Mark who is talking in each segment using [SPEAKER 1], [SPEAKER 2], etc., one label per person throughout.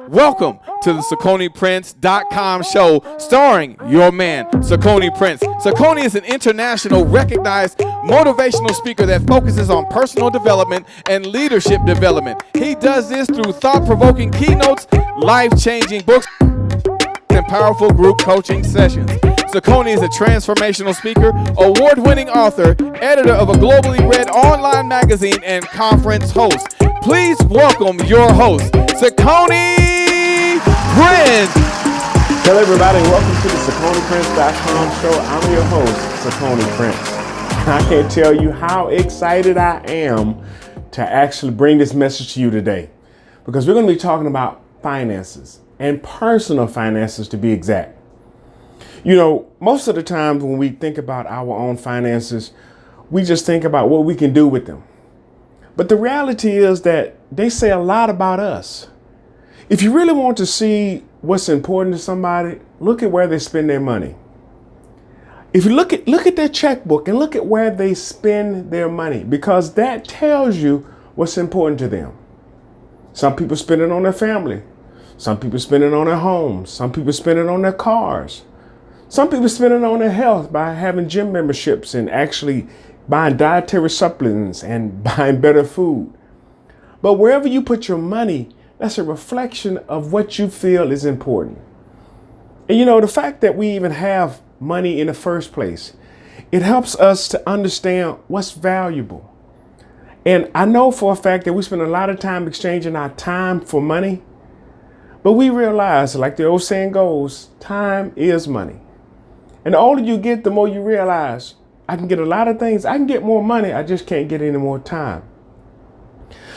[SPEAKER 1] Welcome to the CiconePrince.com show starring your man, Cicone Prince. Cicone is an international recognized motivational speaker that focuses on personal development and leadership development. He does this through thought-provoking keynotes, life-changing books, and powerful group coaching sessions. Cicone is a transformational speaker, award-winning author, editor of a globally read online magazine, and conference host. Please welcome your host, Cicone Prince.
[SPEAKER 2] Hello everybody, welcome to the CiconePrince.com show. I'm your host, Cicone Prince. I can't tell you how excited I am to actually bring this message to you today, because we're going to be talking about finances and personal finances, to be exact. You know, most of the times when we think about our own finances, we just think about what we can do with them. But the reality is that they say a lot about us. If you really want to see what's important to somebody, look at where they spend their money. If you look at their checkbook and look at where they spend their money, because that tells you what's important to them. Some people spend it on their family. Some people spend it on their homes. Some people spend it on their cars. Some people spend it on their health by having gym memberships and actually buying dietary supplements and buying better food. But wherever you put your money, that's a reflection of what you feel is important. And you know, the fact that we even have money in the first place, it helps us to understand what's valuable. And I know for a fact that we spend a lot of time exchanging our time for money, but we realize, like the old saying goes, time is money. And the older you get, the more you realize, I can get a lot of things. I can get more money. I just can't get any more time.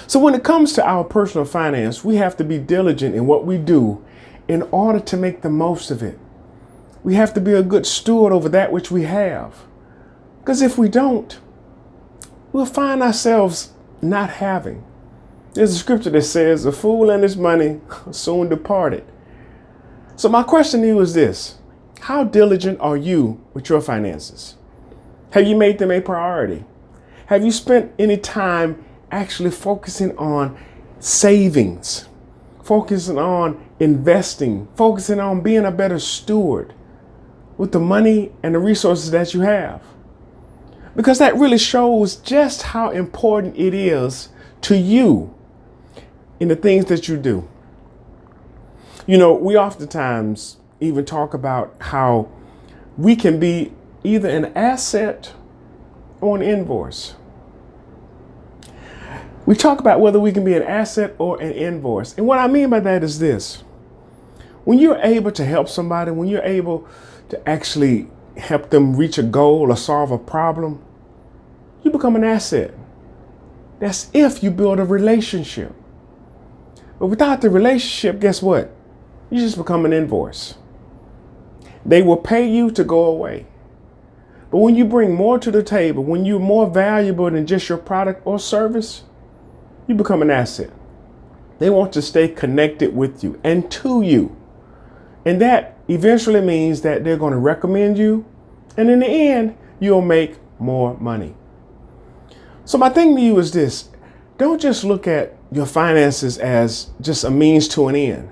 [SPEAKER 2] So when it comes to our personal finance, we have to be diligent in what we do in order to make the most of it. We have to be a good steward over that which we have. Because if we don't, we'll find ourselves not having. There's a scripture that says, a fool and his money soon departed. So my question to you is this: how diligent are you with your finances? Have you made them a priority? Have you spent any time actually focusing on savings, focusing on investing, focusing on being a better steward with the money and the resources that you have? Because that really shows just how important it is to you in the things that you do. You know, we oftentimes even talk about how we can be either an asset or an invoice. We talk about whether we can be an asset or an invoice. And what I mean by that is this: when you're able to help somebody, when you're able to actually help them reach a goal or solve a problem, you become an asset. That's if you build a relationship. But without the relationship, guess what? You just become an invoice. They will pay you to go away. But when you bring more to the table, when you're more valuable than just your product or service, you become an asset. They want to stay connected with you and to you. And that eventually means that they're going to recommend you. And in the end, you'll make more money. So my thing to you is this: don't just look at your finances as just a means to an end,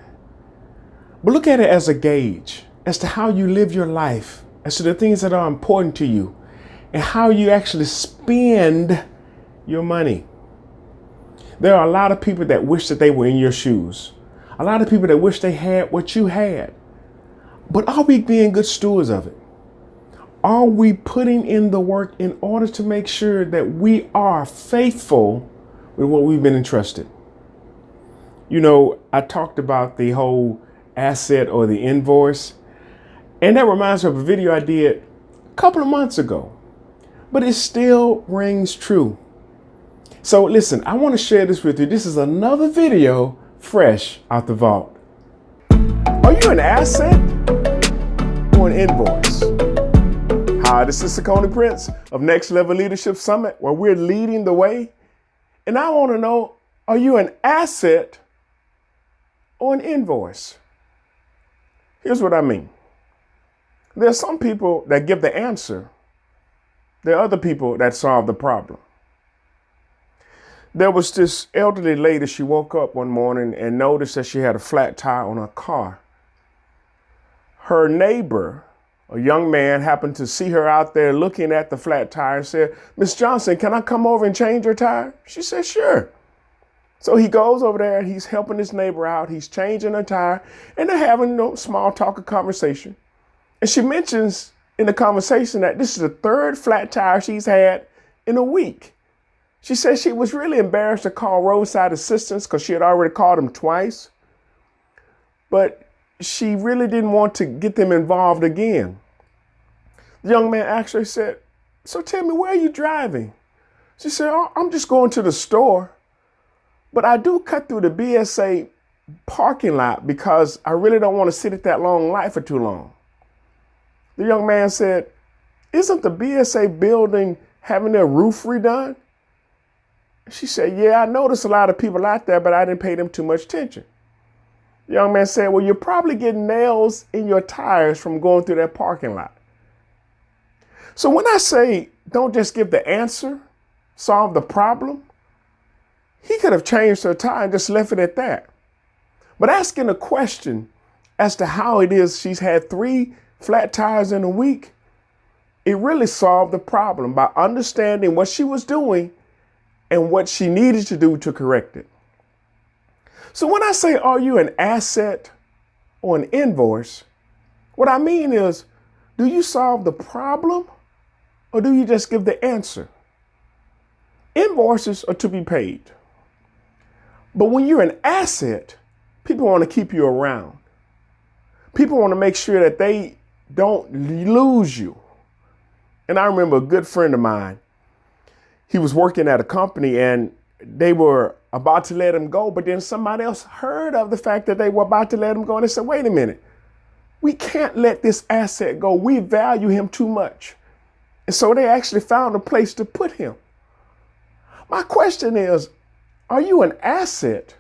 [SPEAKER 2] but look at it as a gauge as to how you live your life, as to the things that are important to you, and how you actually spend your money. There are a lot of people that wish that they were in your shoes. A lot of people that wish they had what you had. But are we being good stewards of it? Are we putting in the work in order to make sure that we are faithful with what we've been entrusted? You know, I talked about the whole asset or the invoice, and that reminds me of a video I did a couple of months ago, but it still rings true. So listen, I want to share this with you. This is another video fresh out the vault. Are you an asset or an invoice? Hi, this is Cicone Prince of Next Level Leadership Summit, where we're leading the way. And I want to know, are you an asset or an invoice? Here's what I mean. There are some people that give the answer. There are other people that solve the problem. There was this elderly lady. She woke up one morning and noticed that she had a flat tire on her car. Her neighbor, a young man, happened to see her out there looking at the flat tire and said, "Miss Johnson, can I come over and change your tire?" She said, "Sure." So he goes over there and he's helping his neighbor out. He's changing her tire and they're having a small talk, a conversation. And she mentions in the conversation that this is the third flat tire she's had in a week. She said she was really embarrassed to call roadside assistance because she had already called them twice. But she really didn't want to get them involved again. The young man actually said, "So tell me, where are you driving?" She said, "Oh, I'm just going to the store. But I do cut through the BSA parking lot because I really don't want to sit at that long light for too long." The young man said, "Isn't the BSA building having their roof redone?" She said, "Yeah, I noticed a lot of people out there, but I didn't pay them too much attention." The young man said, "Well, you're probably getting nails in your tires from going through that parking lot." So when I say don't just give the answer, solve the problem, he could have changed her tire and just left it at that. But asking a question as to how it is she's had 3 flat tires in a week, it really solved the problem by understanding what she was doing and what she needed to do to correct it. So when I say, are you an asset or an invoice? What I mean is, do you solve the problem or do you just give the answer? Invoices are to be paid. But when you're an asset, people want to keep you around. People want to make sure that they don't lose you. And I remember a good friend of mine, he was working at a company and they were about to let him go, but then somebody else heard of the fact that they were about to let him go and they said, "Wait a minute, we can't let this asset go. We value him too much." And so they actually found a place to put him. My question is, are you an asset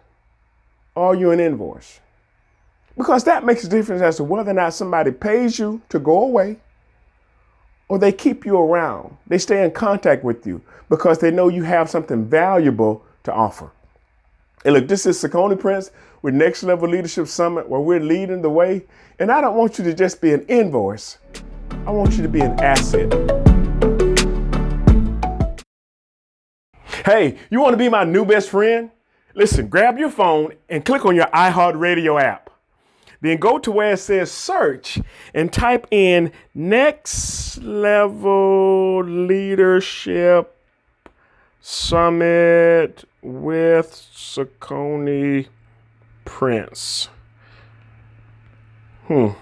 [SPEAKER 2] or are you an invoice? Because that makes a difference as to whether or not somebody pays you to go away or they keep you around. They stay in contact with you because they know you have something valuable to offer. And look, this is Cicone Prince with Next Level Leadership Summit, where we're leading the way. And I don't want you to just be an invoice. I want you to be an asset. Hey, you want to be my new best friend? Listen, grab your phone and click on your iHeartRadio app. Then go to where it says search and type in Next Level Leadership Summit with Cicone Prince. Okay,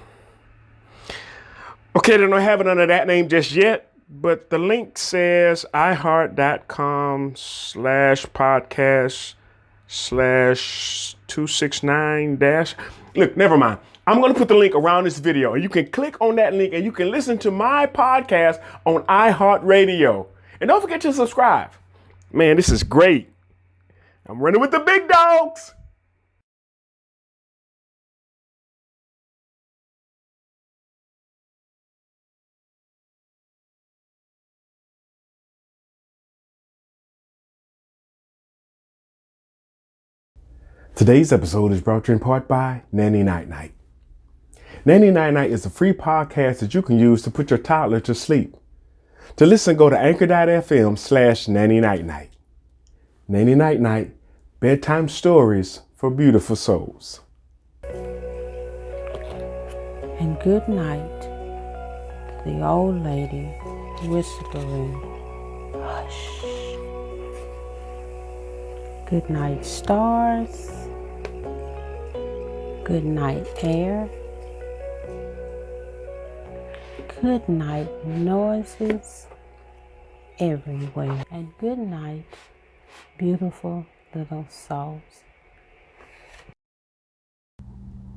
[SPEAKER 2] they don't have it under that name just yet, but the link says iHeart.com/podcast/269 Look, never mind. I'm going to put the link around this video and you can click on that link and you can listen to my podcast on iHeartRadio. And don't forget to subscribe. Man, this is great. I'm running with the big dogs. Today's episode is brought to you in part by Nanny Night Night. Nanny Night Night is a free podcast that you can use to put your toddler to sleep. To listen, go to anchor.fm/Nanny Night Night. Nanny Night Night, bedtime stories for beautiful souls.
[SPEAKER 3] And good night, the old lady whispering, hush. Good night, stars. Good night, air. Good night, noises everywhere. And good night, beautiful little souls.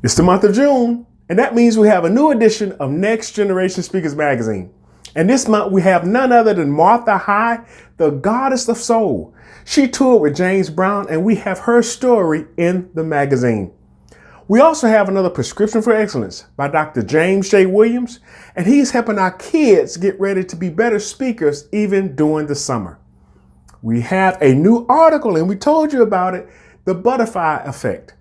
[SPEAKER 2] It's the month of June, and that means we have a new edition of Next Generation Speakers Magazine. And this month we have none other than Martha High, the goddess of soul. She toured with James Brown, and we have her story in the magazine. We also have another Prescription for Excellence by Dr. James J. Williams, and he's helping our kids get ready to be better speakers even during the summer. we have a new article, and we told you about it, The Butterfly Effect,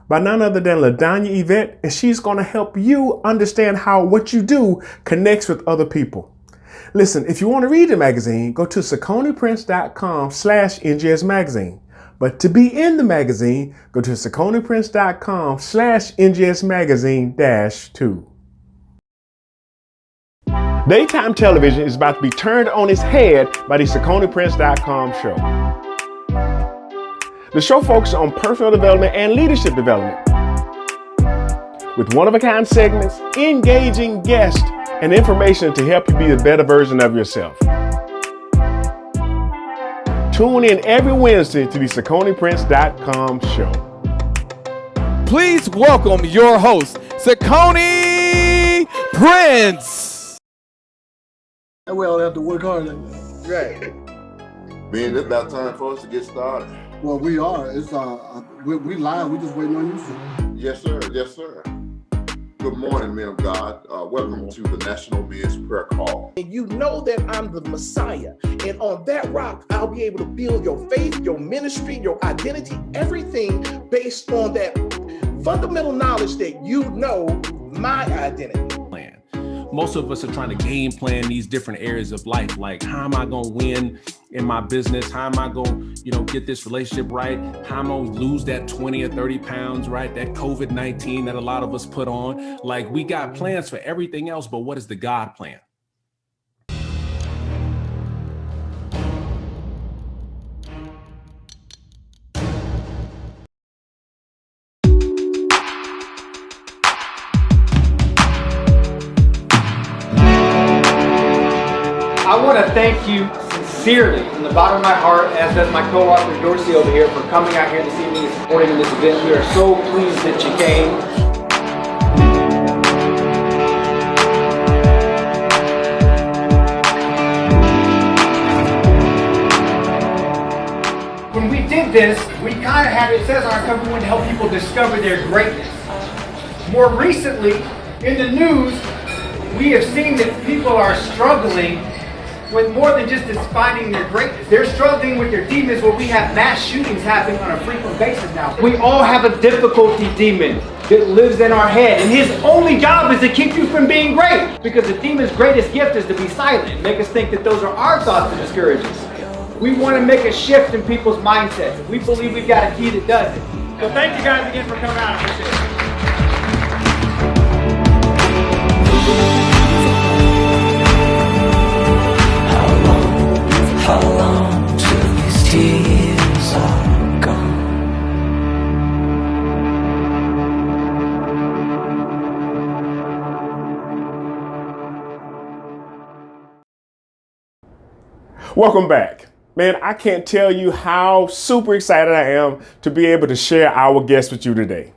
[SPEAKER 2] by none other than LaDanya Yvette, and she's going to help you understand how what you do connects with other people. Listen, if you want to read the magazine, go to ciconeprince.com/NGS magazine. But to be in the magazine, go to ciconeprince.com/NGS magazine-2. Daytime television is about to be turned on its head by the CiconePrince.com show. The show focuses on personal development and leadership development, with one-of-a-kind segments, engaging guests, and information to help you be a better version of yourself. Tune in every Wednesday to the CiconePrince.com show.
[SPEAKER 1] Please welcome your host, Cicone Prince.
[SPEAKER 4] We all have to work hard like that.
[SPEAKER 5] Right. Man, it's about time for us to get started.
[SPEAKER 4] Well, we are. It's we live. We just waiting on you, sir.
[SPEAKER 5] Yes, sir. Yes, sir. Good morning, men of God. Welcome to the National Men's Prayer Call.
[SPEAKER 6] And you know that I'm the Messiah. And on that rock, I'll be able to build your faith, your ministry, your identity, everything based on that fundamental knowledge that you know my identity.
[SPEAKER 7] Plan. Most of us are trying to game plan these different areas of life. Like, how am I going to win in my business? How am I going to, get this relationship right? How am I going to lose that 20 or 30 pounds, right? That COVID-19 that a lot of us put on. Like, we got plans for everything else, but what is the God plan?
[SPEAKER 8] I want to thank you sincerely from the bottom of my heart, as does my co-author Dorsey over here, for coming out here this evening and supporting in this event. We are so pleased that you came. When we did this, we kind of had, it says on our cover, we wanted to help people discover their greatness. More recently, in the news, we have seen that people are struggling with more than just finding their greatness. They're struggling with their demons, where we have mass shootings happening on a frequent basis now. We all have a difficulty demon that lives in our head, and his only job is to keep you from being great, because the demon's greatest gift is to be silent, make us think that those are our thoughts to discourage us. We want to make a shift in people's mindsets. We believe we've got a key that does it. So thank you guys again for coming out. I appreciate it.
[SPEAKER 9] How long till these tears are gone?
[SPEAKER 2] Welcome back. Man, I can't tell you how super excited I am to be able to share our guest with you today.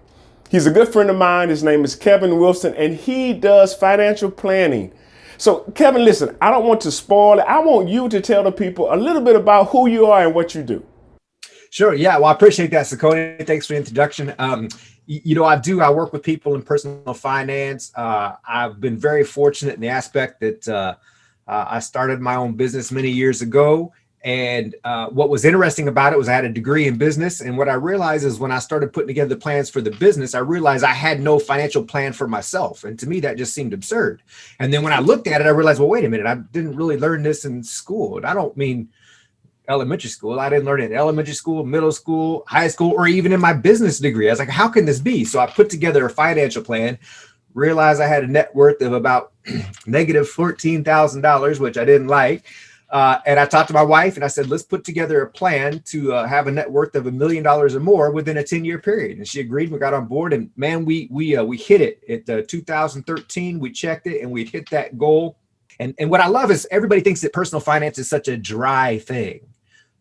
[SPEAKER 2] He's a good friend of mine. His name is Kevin Wilson, and he does financial planning. So, Kevin, listen, I don't want to spoil it. I want you to tell the people a little bit about who you are and what you do.
[SPEAKER 8] Sure. Yeah. Well, I appreciate that, Cicone. Thanks for the introduction. I work with people in personal finance. I've been very fortunate in the aspect that I started my own business many years ago. And what was interesting about it was I had a degree in business. And what I realized is when I started putting together the plans for the business, I realized I had no financial plan for myself. And to me, that just seemed absurd. And then when I looked at it, I realized, well, wait a minute, I didn't really learn this in school. And I don't mean elementary school. I didn't learn it in elementary school, middle school, high school, or even in my business degree. I was like, how can this be? So I put together a financial plan, realized I had a net worth of about negative $14,000, which I didn't like. And I talked to my wife and I said, let's put together a plan to have a net worth of $1 million or more within a 10-year period. And she agreed. We got on board, and man, we hit it at 2013. We checked it and we hit that goal. And what I love is everybody thinks that personal finance is such a dry thing.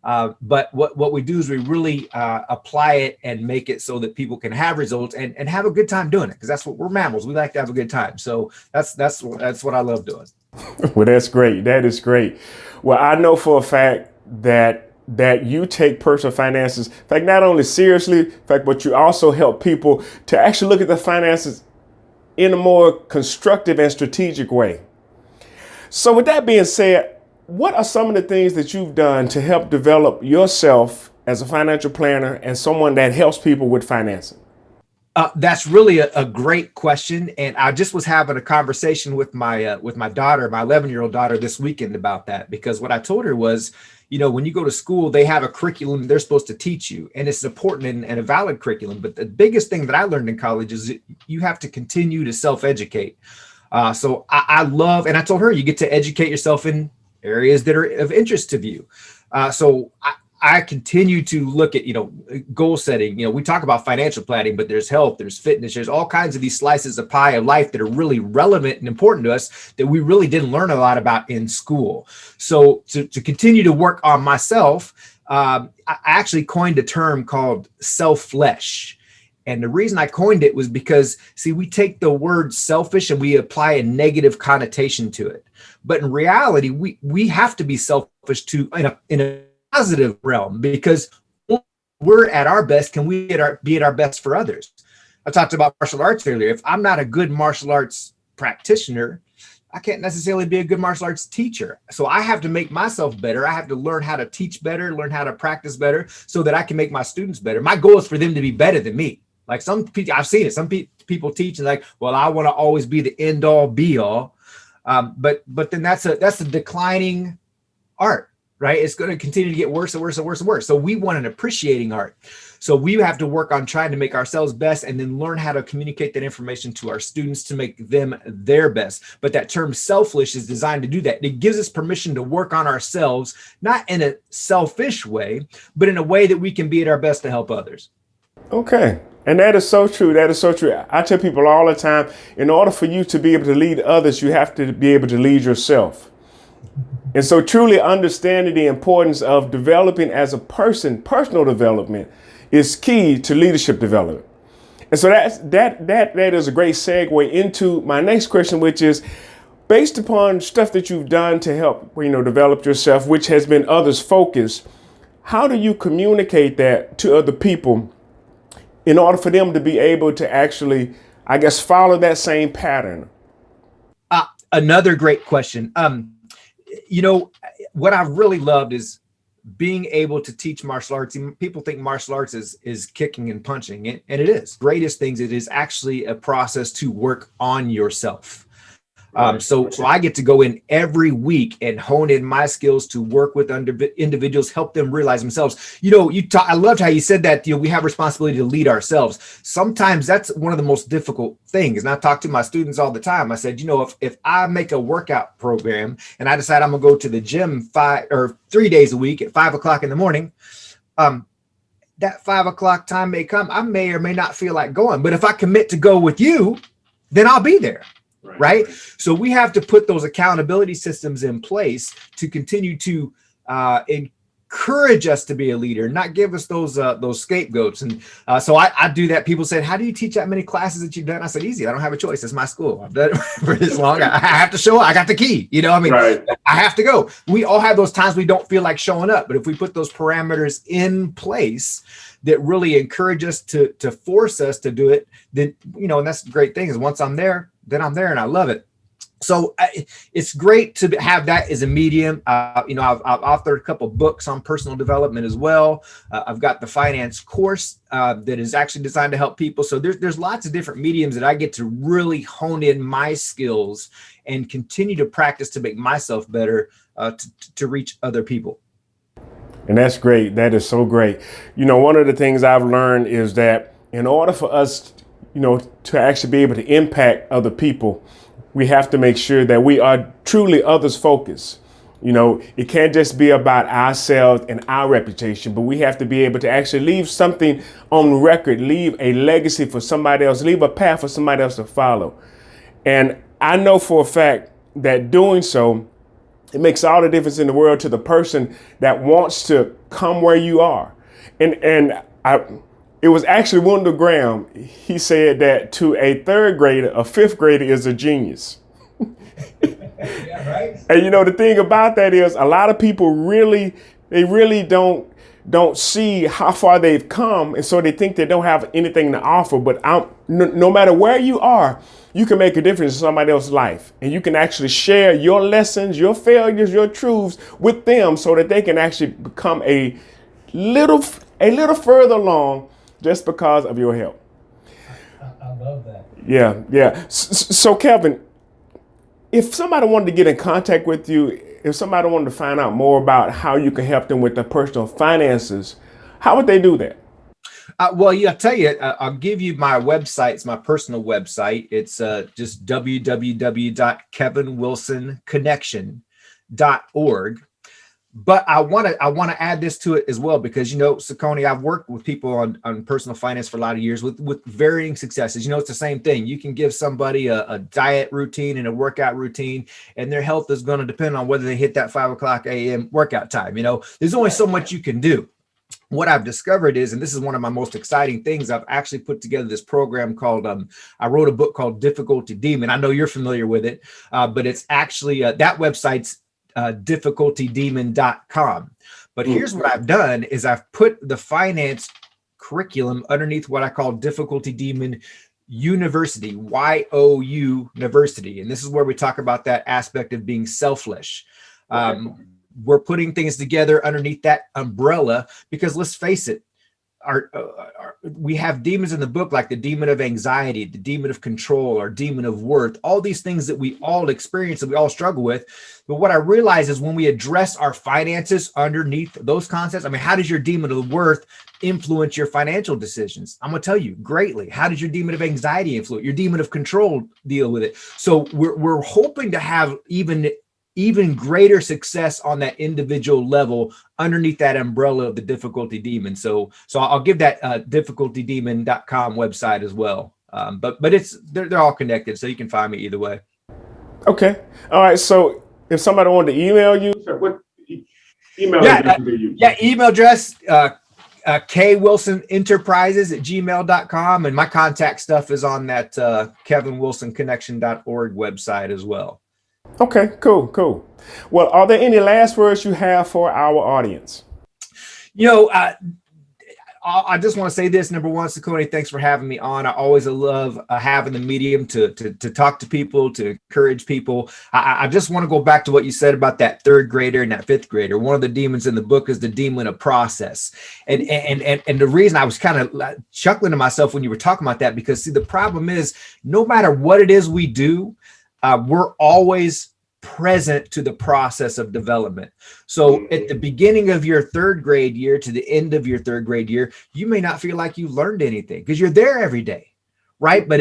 [SPEAKER 8] But what we do is we really apply it and make it so that people can have results and have a good time doing it. Because that's what we're mammals. We like to have a good time. So that's what I love doing.
[SPEAKER 2] Well, that's great. That is great. Well, I know for a fact that you take personal finances, in fact, not only seriously, in fact, but you also help people to actually look at the finances in a more constructive and strategic way. So with that being said, what are some of the things that you've done to help develop yourself as a financial planner and someone that helps people with financing?
[SPEAKER 8] That's really a great question, and I just was having a conversation with my daughter, my 11-year-old daughter, this weekend about that, because what I told her was, when you go to school, they have a curriculum they're supposed to teach you, and it's important and a valid curriculum. But the biggest thing that I learned in college is that you have to continue to self-educate. So I love, and I told her, you get to educate yourself in areas that are of interest to you. So I continue to look at, goal setting. We talk about financial planning, but there's health, there's fitness, there's all kinds of these slices of pie of life that are really relevant and important to us that we really didn't learn a lot about in school. So to continue to work on myself, I actually coined a term called self-flesh. And the reason I coined it was because, see, we take the word selfish and we apply a negative connotation to it. But in reality, we have to be selfish in a positive realm, because we're at our best can we be at our best for others. I talked about martial arts earlier. If I'm not a good martial arts practitioner, I can't necessarily be a good martial arts teacher. So I have to make myself better. I have to learn how to teach better, learn how to practice better, so that I can make my students better. My goal is for them to be better than me. Like some people, I've seen it. Some people teach and like, well, I want to always be the end all be all. But then that's a declining art. Right? It's going to continue to get worse and worse and worse and worse. So we want an appreciating art. So we have to work on trying to make ourselves best, and then learn how to communicate that information to our students to make them their best. But that term selfish is designed to do that. It gives us permission to work on ourselves, not in a selfish way, but in a way that we can be at our best to help others.
[SPEAKER 2] Okay. And that is so true. That is so true. I tell people all the time, in order for you to be able to lead others, you have to be able to lead yourself. And so truly understanding the importance of developing as a person, personal development, is key to leadership development. And so that is a great segue into my next question, which is, based upon stuff that you've done to help, develop yourself, which has been others focused, how do you communicate that to other people in order for them to be able to actually, I guess, follow that same pattern?
[SPEAKER 8] Another great question. What I've really loved is being able to teach martial arts. People think martial arts is kicking and punching, and it is. Greatest things, it is actually a process to work on yourself. So I get to go in every week and hone in my skills to work with individuals, help them realize themselves. I loved how you said that, we have responsibility to lead ourselves. Sometimes that's one of the most difficult things. And I talk to my students all the time. I said, if I make a workout program and I decide I'm gonna go to the gym 3 days a week at 5 o'clock in the morning, that 5 o'clock time may come. I may or may not feel like going, but if I commit to go with you, then I'll be there. Right. So we have to put those accountability systems in place to continue to encourage us to be a leader, not give us those scapegoats. And so I do that. People said, how do you teach that many classes that you've done? I said, easy. I don't have a choice. It's my school. I've done it for this long. I have to show up. I got the key. I have to go. We all have those times we don't feel like showing up. But if we put those parameters in place that really encourage us to force us to do it, then, and that's the great thing is once I'm there, then I'm there and I love it. So it's great to have that as a medium. I've authored a couple books on personal development as well. I've got the finance course that is actually designed to help people. So there's lots of different mediums that I get to really hone in my skills and continue to practice to make myself better to reach other people.
[SPEAKER 2] And that's great. That is so great. One of the things I've learned is that in order for us, to actually be able to impact other people, we have to make sure that we are truly others focused. It can't just be about ourselves and our reputation, but we have to be able to actually leave something on record, leave a legacy for somebody else, leave a path for somebody else to follow. And I know for a fact that doing so, it makes all the difference in the world to the person that wants to come where you are. It was actually Wendell Graham. He said that to a third grader, a fifth grader is a genius.
[SPEAKER 8] Yeah, right.
[SPEAKER 2] And the thing about that is a lot of people really don't don't see how far they've come, and so they think they don't have anything to offer. But no matter where you are, you can make a difference in somebody else's life, and you can actually share your lessons, your failures, your truths with them, so that they can actually become a little further along just because of your help.
[SPEAKER 8] I love that.
[SPEAKER 2] Yeah. So Kevin, if somebody wanted to get in contact with you, if somebody wanted to find out more about how you can help them with their personal finances, how would they do that?
[SPEAKER 8] Well, yeah, I'll tell you, I'll give you my website. It's my personal website. It's just www.kevinwilsonconnection.org. But I want to add this to it as well, because, Cicone, I've worked with people on personal finance for a lot of years with varying successes. It's the same thing. You can give somebody a diet routine and a workout routine, and their health is going to depend on whether they hit that 5:00 a.m. workout time. There's only so much you can do. What I've discovered is, and this is one of my most exciting things, I've actually put together this program called, I wrote a book called Difficulty Demon. I know you're familiar with it, but it's actually, that website's difficultydemon.com. But here's what I've done is I've put the finance curriculum underneath what I call Difficulty Demon University, YOU University. And this is where we talk about that aspect of being selfish. We're putting things together underneath that umbrella because, let's face it, we have demons in the book, like the demon of anxiety, the demon of control, or demon of worth, all these things that we all experience and we all struggle with. But what I realize is when we address our finances underneath those concepts, how does your demon of worth influence your financial decisions? I'm going to tell you, greatly. How does your demon of anxiety influence? Your demon of control deal with it? So we're hoping to have even greater success on that individual level underneath that umbrella of the difficulty demon. So I'll give that difficultydemon.com website as well. But they're all connected, so you can find me either way.
[SPEAKER 2] Okay. All right. So if somebody wanted to email you, what email address do you use? Yeah,
[SPEAKER 8] email address, kwilsonenterprises@gmail.com. And my contact stuff is on that kevinwilsonconnection.org website as well.
[SPEAKER 2] Okay, cool. Well, are there any last words you have for our audience?
[SPEAKER 8] I just want to say this. Number one, Cicone, thanks for having me on. I always love having the medium to talk to people, to encourage people. I just want to go back to what you said about that third grader and that fifth grader. One of the demons in the book is the demon of process. And the reason I was kind of chuckling to myself when you were talking about that, because see, the problem is no matter what it is we do, we're always present to the process of development. So at the beginning of your third grade year to the end of your third grade year, you may not feel like you learned anything because you're there every day, right? But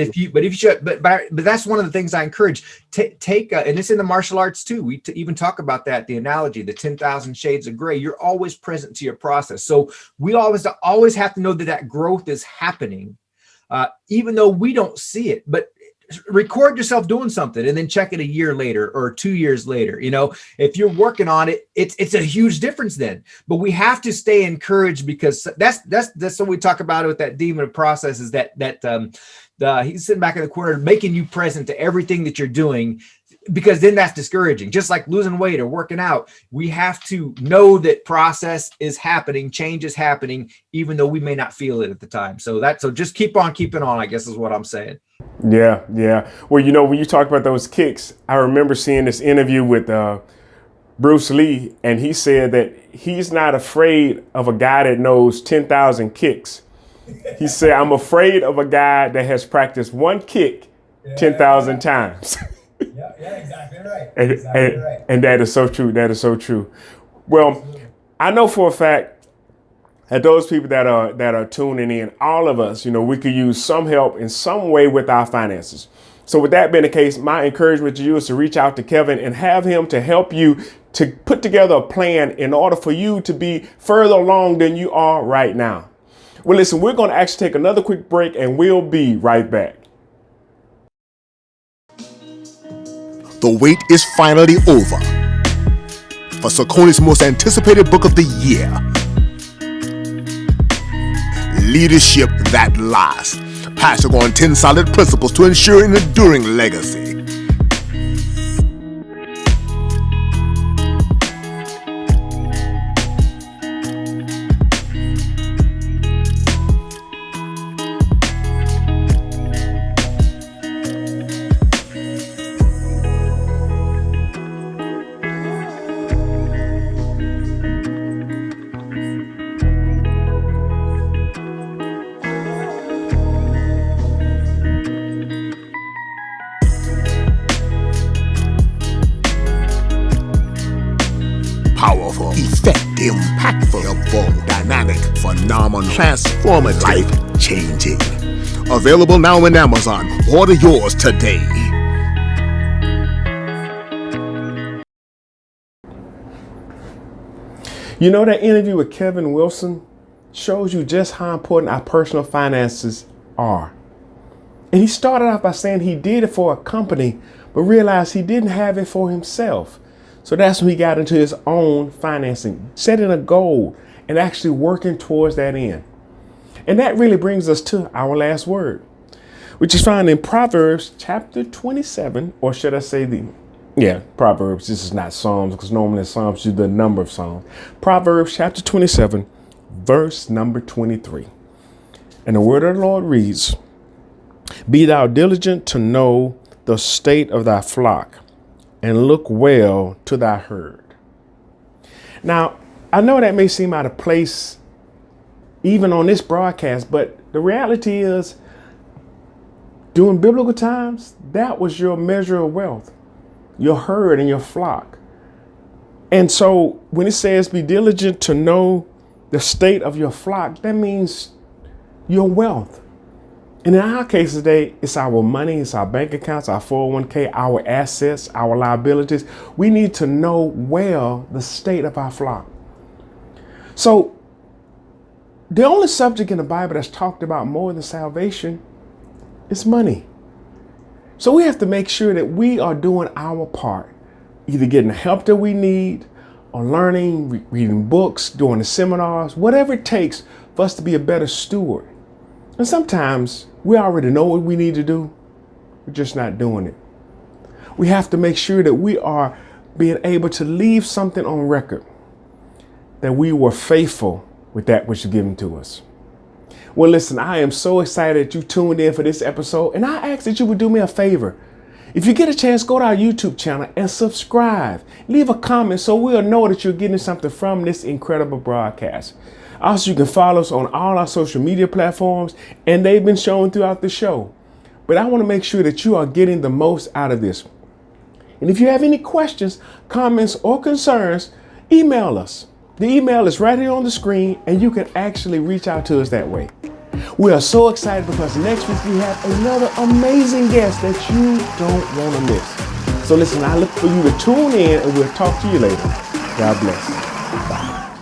[SPEAKER 8] that's one of the things I encourage. Take and it's in the martial arts too. We even talk about that, the analogy, the 10,000 shades of gray. You're always present to your process. So we always have to know that growth is happening, even though we don't see it. But record yourself doing something and then check it a year later or 2 years later. If you're working on it, it's a huge difference then. But we have to stay encouraged, because that's what we talk about with that demon of process, is that he's sitting back in the corner making you present to everything that you're doing, because then that's discouraging. Just like losing weight or working out, we have to know that process is happening, change is happening, even though we may not feel it at the time. So just keep on keeping on, I guess is what I'm saying.
[SPEAKER 2] Yeah. Well, when you talk about those kicks, I remember seeing this interview with Bruce Lee, and he said that he's not afraid of a guy that knows 10,000 kicks. He said, I'm afraid of a guy that has practiced one kick 10,000 times.
[SPEAKER 8] Yeah, exactly right.
[SPEAKER 2] And that is so true. Well, I know for a fact that those people that are tuning in, all of us, we could use some help in some way with our finances. So with that being the case, my encouragement to you is to reach out to Kevin and have him to help you to put together a plan in order for you to be further along than you are right now. Well, listen, we're going to actually take another quick break, and we'll be right back.
[SPEAKER 10] The wait is finally over for Cicone's most anticipated book of the year, Leadership That Lasts, passing on 10 solid principles to ensure an enduring legacy. impactful, helpful, dynamic, phenomenal, transformative, life-changing. Available now in Amazon. Order yours today.
[SPEAKER 2] You know, that interview with Kevin Wilson shows you just how important our personal finances are. And he started off by saying he did it for a company, but realized he didn't have it for himself. So that's when he got into his own financing, setting a goal and actually working towards that end. And that really brings us to our last word, which is found in Proverbs chapter 27, or should I say Proverbs. This is not Psalms, because normally Psalms do the number of Psalms. Proverbs chapter 27, verse number 23. And the word of the Lord reads, "Be thou diligent to know the state of thy flock, and look well to thy herd." Now, I know that may seem out of place even on this broadcast, but the reality is, during biblical times, that was your measure of wealth, your herd and your flock. And so when it says be diligent to know the state of your flock, that means your wealth. And in our case today, it's our money, it's our bank accounts, our 401k, our assets, our liabilities. We need to know well the state of our flock. So the only subject in the Bible that's talked about more than salvation is money. So we have to make sure that we are doing our part, either getting the help that we need or learning, reading books, doing the seminars, whatever it takes for us to be a better steward. And sometimes we already know what we need to do. We're just not doing it. We have to make sure that we are being able to leave something on record, that we were faithful with that which is given to us. Well, listen, I am so excited that you tuned in for this episode, and I ask that you would do me a favor. If you get a chance, go to our YouTube channel and subscribe. Leave a comment so we'll know that you're getting something from this incredible broadcast. Also, you can follow us on all our social media platforms, and they've been shown throughout the show. But I want to make sure that you are getting the most out of this. And if you have any questions, comments, or concerns, email us. The email is right here on the screen, and you can actually reach out to us that way. We are so excited because next week we have another amazing guest that you don't want to miss. So listen, I look for you to tune in, and we'll talk to you later. God bless. Bye.